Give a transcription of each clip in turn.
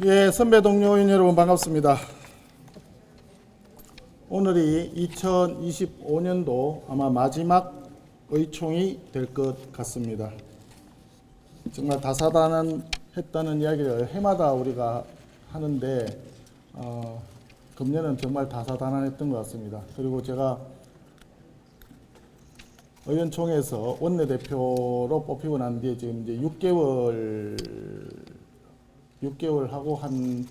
예, 선배 동료인 여러분 반갑습니다. 오늘이 2025년도 아마 마지막 의총이 될 것 같습니다. 정말 다사다난했다는 이야기를 해마다 우리가 하는데 금년은 정말 다사다난했던 것 같습니다. 그리고 제가 의원총회에서 원내대표로 뽑히고 난 뒤에 지금 이제 6개월 하고 한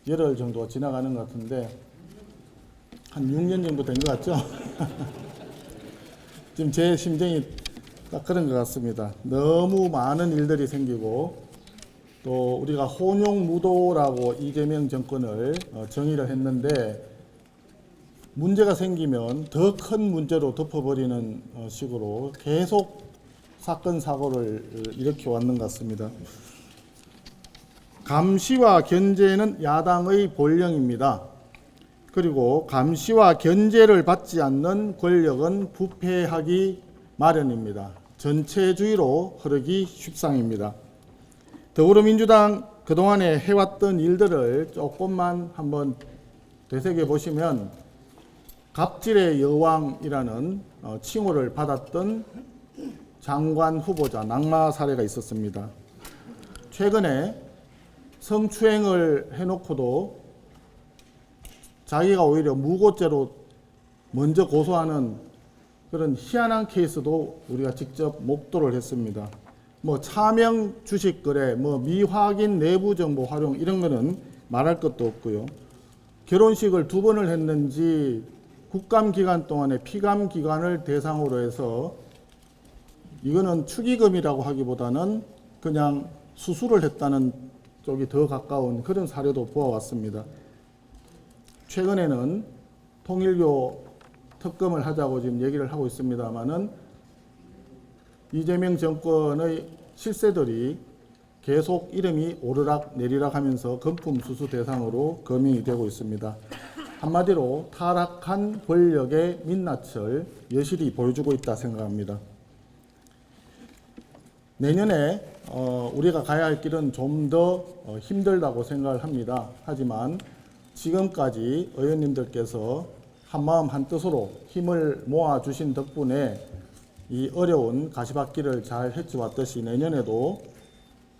열흘 정도가 지나가는 것 같은데 한 6년 정도 된 것 같죠? 지금 제 심정이 딱 그런 것 같습니다. 너무 많은 일들이 생기고 또 우리가 혼용무도라고 이재명 정권을 정의를 했는데 문제가 생기면 더 큰 문제로 덮어버리는 식으로 계속 사건 사고를 일으켜 왔는 것 같습니다. 감시와 견제는 야당의 본령입니다. 그리고 감시와 견제를 받지 않는 권력은 부패하기 마련입니다. 전체주의로 흐르기 십상입니다. 더불어민주당 그동안에 해왔던 일들을 조금만 한번 되새겨 보시면 갑질의 여왕이라는 칭호를 받았던 장관 후보자 낙마 사례가 있었습니다. 최근에 성추행을 해놓고도 자기가 오히려 무고죄로 먼저 고소하는 그런 희한한 케이스도 우리가 직접 목도를 했습니다. 뭐 차명 주식 거래, 뭐 미확인 내부 정보 활용 이런 거는 말할 것도 없고요. 결혼식을 2번을 했는지 국감 기간 동안에 피감 기관을 대상으로 해서 이거는 축의금이라고 하기보다는 그냥 수수를 했다는 쪽이 더 가까운 그런 사례도 보아왔습니다. 최근에는 통일교 특검을 하자고 지금 얘기를 하고 있습니다만은 이재명 정권의 실세들이 계속 이름이 오르락 내리락 하면서 금품 수수 대상으로 검증이 되고 있습니다. 한마디로 타락한 권력의 민낯을 여실히 보여주고 있다 생각합니다. 내년에 우리가 가야 할 길은 좀 더 힘들다고 생각을 합니다. 하지만 지금까지 의원님들께서 한마음 한뜻으로 힘을 모아주신 덕분에 이 어려운 가시밭길을 잘 헤쳐왔듯이 내년에도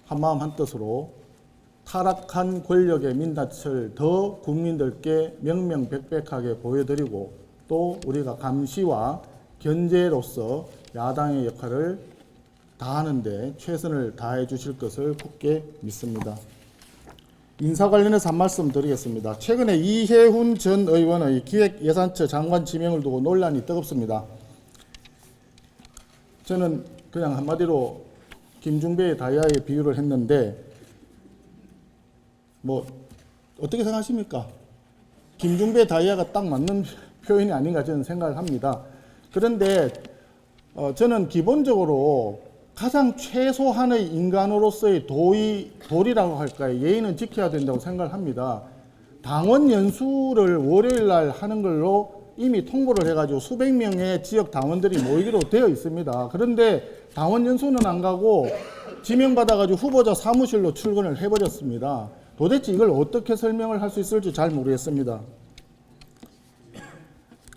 한마음 한뜻으로 타락한 권력의 민낯을 더 국민들께 명명백백하게 보여드리고 또 우리가 감시와 견제로서 야당의 역할을 다하는데 최선을 다해 주실 것을 굳게 믿습니다. 인사 관련해서 한 말씀 드리겠습니다. 최근에 이해훈 전 의원의 기획예산처 장관 지명을 두고 논란이 뜨겁습니다. 저는 그냥 한마디로 김중배의 다이아에 비유를 했는데 뭐 어떻게 생각하십니까? 김중배 다이아가 딱 맞는 표현이 아닌가 저는 생각을 합니다. 그런데 저는 기본적으로 가장 최소한의 인간으로서의 도리라고 할까요? 예의는 지켜야 된다고 생각을 합니다. 당원 연수를 월요일 날 하는 걸로 이미 통보를 해가지고 수백 명의 지역 당원들이 모이기로 되어 있습니다. 그런데 당원 연수는 안 가고 지명받아가지고 후보자 사무실로 출근을 해버렸습니다. 도대체 이걸 어떻게 설명을 할 수 있을지 잘 모르겠습니다.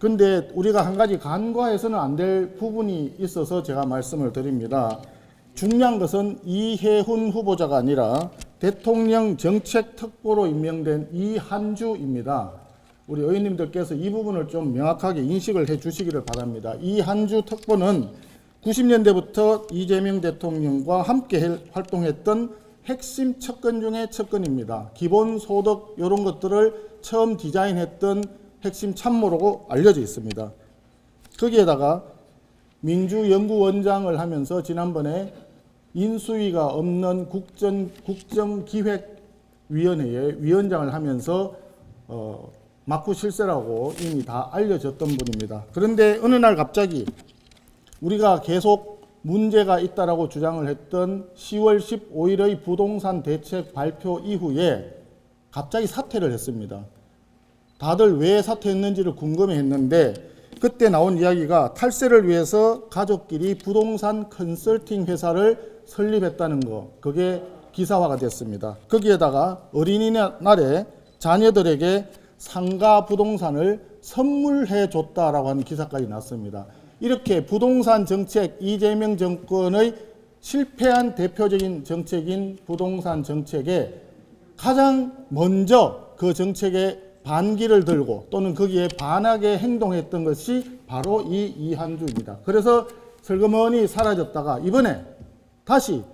근데 우리가 한 가지 간과해서는 안 될 부분이 있어서 제가 말씀을 드립니다. 중요한 것은 이해훈 후보자가 아니라 대통령 정책특보로 임명된 이한주입니다. 우리 의원님들께서 이 부분을 좀 명확하게 인식을 해 주시기를 바랍니다. 이한주 특보는 90년대부터 이재명 대통령과 함께 활동했던 핵심 척근 중에 척근입니다. 기본소득 이런 것들을 처음 디자인했던 핵심 참모로 알려져 있습니다. 거기에다가 민주연구원장을 하면서 지난번에 인수위가 없는 국정기획위원회의 위원장을 하면서 막후 실세라고 이미 다 알려졌던 분입니다. 그런데 어느 날 갑자기 우리가 계속 문제가 있다라고 주장을 했던 10월 15일의 부동산 대책 발표 이후에 갑자기 사퇴를 했습니다. 다들 왜 사퇴했는지를 궁금해했는데 그때 나온 이야기가 탈세를 위해서 가족끼리 부동산 컨설팅 회사를 설립했다는 거, 그게 기사화가 됐습니다. 거기에다가 어린이날에 자녀들에게 상가 부동산을 선물해 줬다라고 하는 기사까지 났습니다. 이렇게 부동산 정책, 이재명 정권의 실패한 대표적인 정책인 부동산 정책에 가장 먼저 그 정책에 반기를 들고 또는 거기에 반하게 행동했던 것이 바로 이 이한주입니다. 그래서 슬그머니 사라졌다가 이번에 다시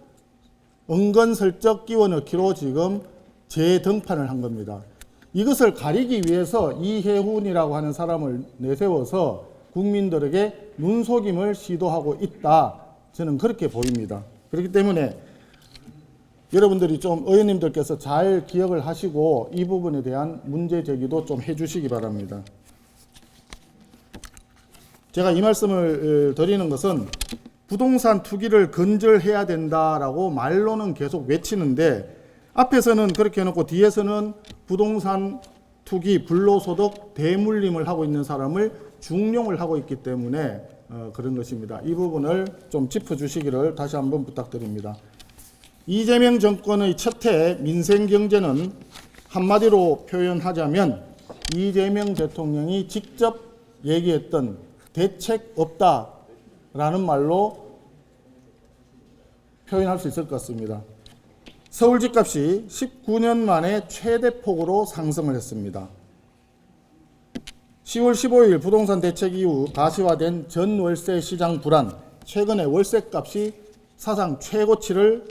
은근슬쩍 끼워넣기로 지금 재등판을 한 겁니다. 이것을 가리기 위해서 이해훈이라고 하는 사람을 내세워서 국민들에게 눈속임을 시도하고 있다. 저는 그렇게 보입니다. 그렇기 때문에 여러분들이 좀 의원님들께서 잘 기억을 하시고 이 부분에 대한 문제 제기도 좀 해주시기 바랍니다. 제가 이 말씀을 드리는 것은 부동산 투기를 근절해야 된다라고 말로는 계속 외치는데 앞에서는 그렇게 해놓고 뒤에서는 부동산 투기, 불로소득, 대물림을 하고 있는 사람을 중용을 하고 있기 때문에 그런 것입니다. 이 부분을 좀 짚어주시기를 다시 한번 부탁드립니다. 이재명 정권의 첫해 민생경제는 한마디로 표현하자면 이재명 대통령이 직접 얘기했던 대책 없다라는 말로 표현할 수 있을 것 같습니다. 서울 집값이 19년 만에 최대폭으로 상승을 했습니다. 10월 15일 부동산 대책 이후 가시화된 전월세 시장 불안, 최근에 월세값이 사상 최고치를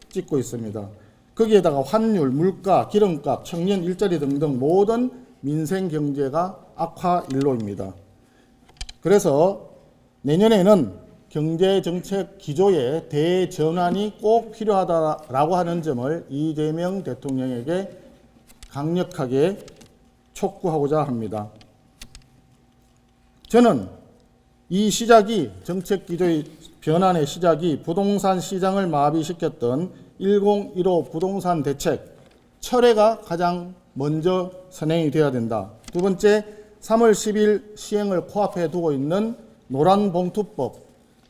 찍고 있습니다. 거기에다가 환율, 물가, 기름값, 청년 일자리 등등 모든 민생 경제가 악화 일로입니다. 그래서 내년에는 경제정책 기조의 대전환이 꼭 필요하다라고 하는 점을 이재명 대통령에게 강력하게 촉구하고자 합니다. 저는 이 시작이 정책 기조의 변환의 시작이 부동산 시장을 마비시켰던 1015 부동산 대책 철회가 가장 먼저 선행이 되어야 된다. 두 번째, 3월 10일 시행을 코앞에 두고 있는 노란봉투법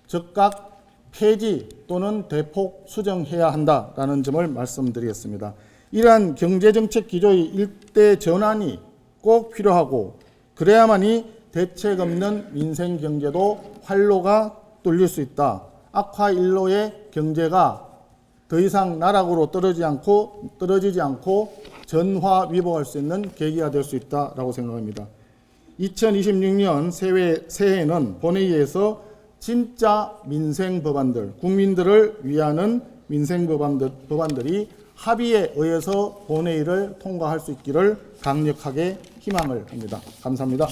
즉각 폐지 또는 대폭 수정해야 한다라는 점을 말씀드리겠습니다. 이러한 경제정책 기조의 일대 전환이 꼭 필요하고 그래야만이 대책 없는 민생경제도 활로가 뚫릴 수 있다. 악화 일로의 경제가 더 이상 나락으로 떨어지지 않고 전화위복할 수 있는 계기가 될 수 있다라고 생각합니다. 2026년 새해에는 본회의에서 진짜 민생 법안들, 국민들을 위하는 민생 법안들이 합의에 의해서 본회의를 통과할 수 있기를 강력하게 희망을 합니다. 감사합니다.